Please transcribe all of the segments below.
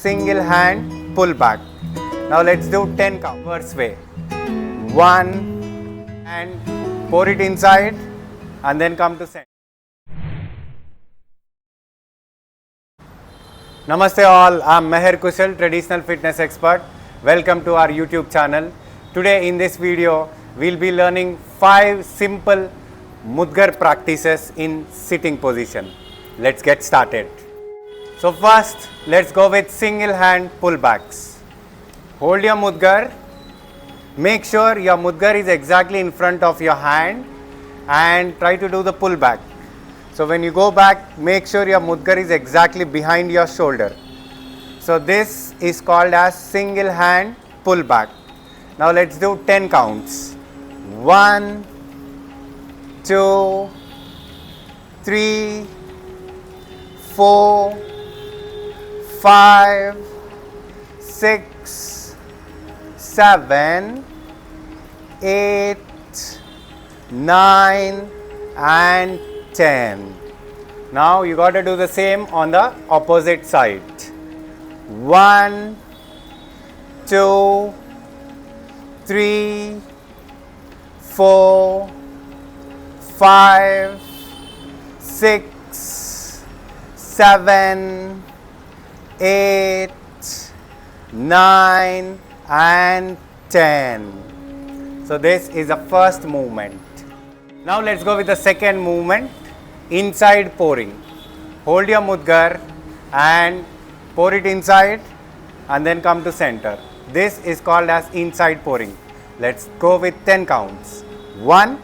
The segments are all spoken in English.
single hand pull back. Now let's do 10 count. Reverse way. 1 and pour it inside and then come to center. Namaste all, I am Meher Kushal, traditional fitness expert. Welcome to our YouTube channel. Today in this video, we will be learning 5 simple Mudgar practices in sitting position. Let's get started. So first, let's go with single hand pullbacks. Hold your Mudgar. Make sure your Mudgar is exactly in front of your hand and try to do the pullback. So when you go back, make sure your Mudgar is exactly behind your shoulder. So this is called as single hand pullback. Now let's do 10 counts. 1, 2, 3, 4, 5, 6, 7, 8, 9 and 10. Now you got to do the same on the opposite side. 1, 2, 3, 4, 5, 6, 7, 8, 9 and 10. So this is the first movement. Now let's go with the second movement, inside pouring. Hold your Mudgar and pour it inside and then come to center. This is called as inside pouring. Let's go with 10 counts. 1,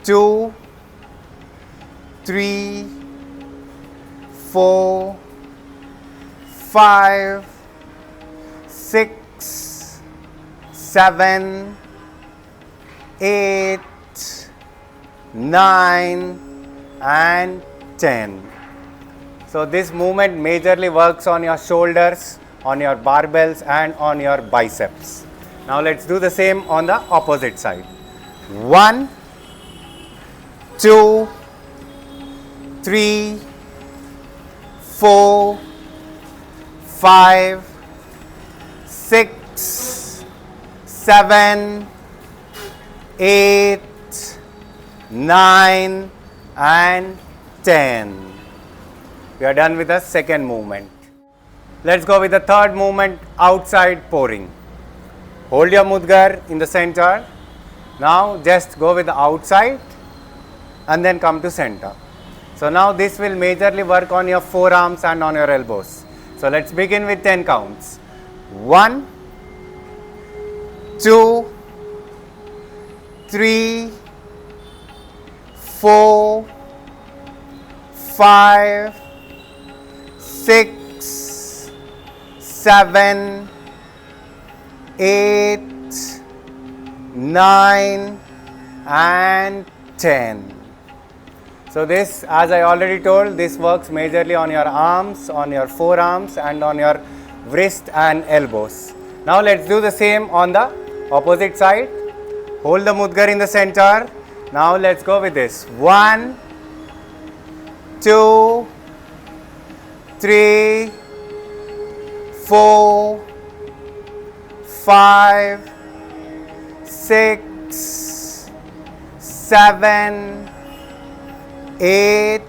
2, 3, 4, 5, 6, 7, 8, 9 and 10. So this movement majorly works on your shoulders, on your barbells and on your biceps. Now let's do the same on the opposite side. 1, 2, 3, 4, 5, 6, 7, 8, 9 and 10. We are done with the second movement. Let's go with the third movement, outside pouring. Hold your Mudgar in the center. Now just go with the outside and then come to center. So now this will majorly work on your forearms and on your elbows. So let's begin with 10 counts. 1, 2, 3, 4, 5, 6, 7, 8, 9 and 10. So this, as I already told, this works majorly on your arms, on your forearms and on your wrist and elbows. Now let's do the same on the opposite side. Hold the Mudgar in the center. Now let's go with this. 1, 2, 3, 4, 5, 6, 7, 8,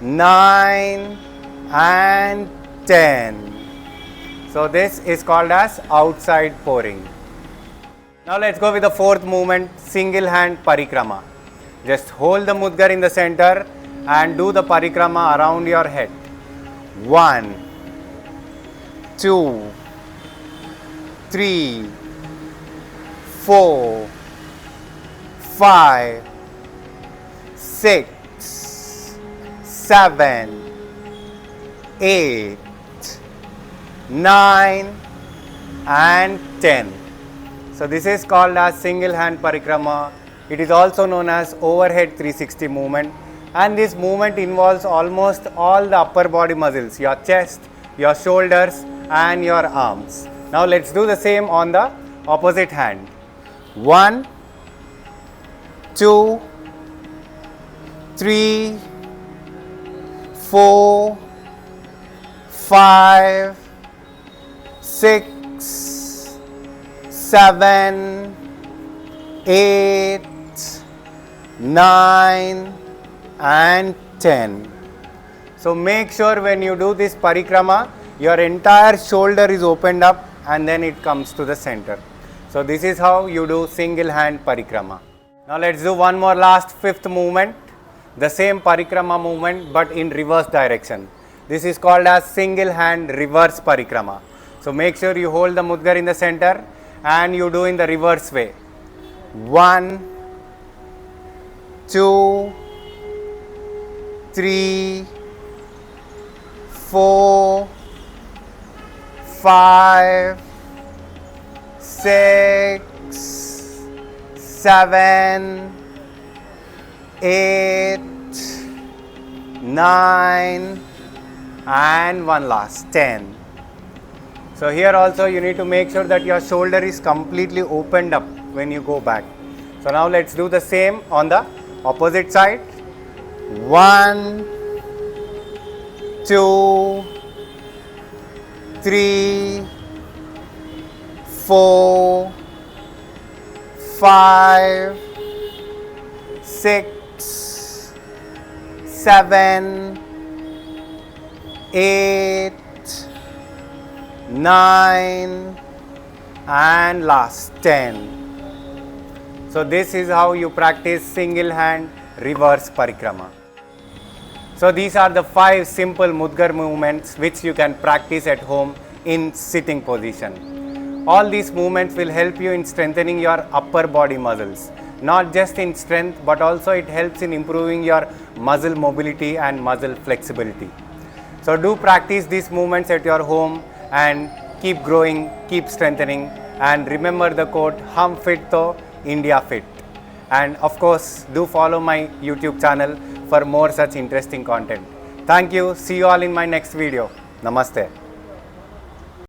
9 and 10. So this is called as outside pouring. Now let's go with the fourth movement, single hand Paricrama. Just hold the Mudgar in the center and do the Paricrama around your head. 1, 2, 3, 4, 5, 6, 7, 8, 9 and 10. So this is called as single hand Paricrama. It is also known as overhead 360 movement, and this movement involves almost all the upper body muscles, your chest, your shoulders and your arms. Now let's do the same on the opposite hand. 1, 2, 3, 4, 5, 6, 7, 8, 9 and 10. So make sure when you do this parikrama, your entire shoulder is opened up and then it comes to the center. So this is how you do single hand parikrama. Now let's do one more last fifth movement. The same parikrama movement but in reverse direction. This is called as single hand reverse parikrama. So make sure you hold the Mudgar in the center and you do in the reverse way. 1, 2, 3, 4, 5, 6, 7, 8, 9 and one last 10. So here also you need to make sure that your shoulder is completely opened up when you go back. So now let's do the same on the opposite side. 1, 2, 3, 4, 5, 6, 7, 8, 9 and last 10. So this is how you practice single hand reverse parikrama. So these are the 5 simple Mudgar movements which you can practice at home in sitting position. All these movements will help you in strengthening your upper body muscles. Not just in strength but also it helps in improving your muscle mobility and muscle flexibility. So do practice these movements at your home and keep growing, keep strengthening, and remember the quote, "Hum fit to India fit." And of course, do follow my YouTube channel for more such interesting content. Thank you. See you all in my next video. Namaste.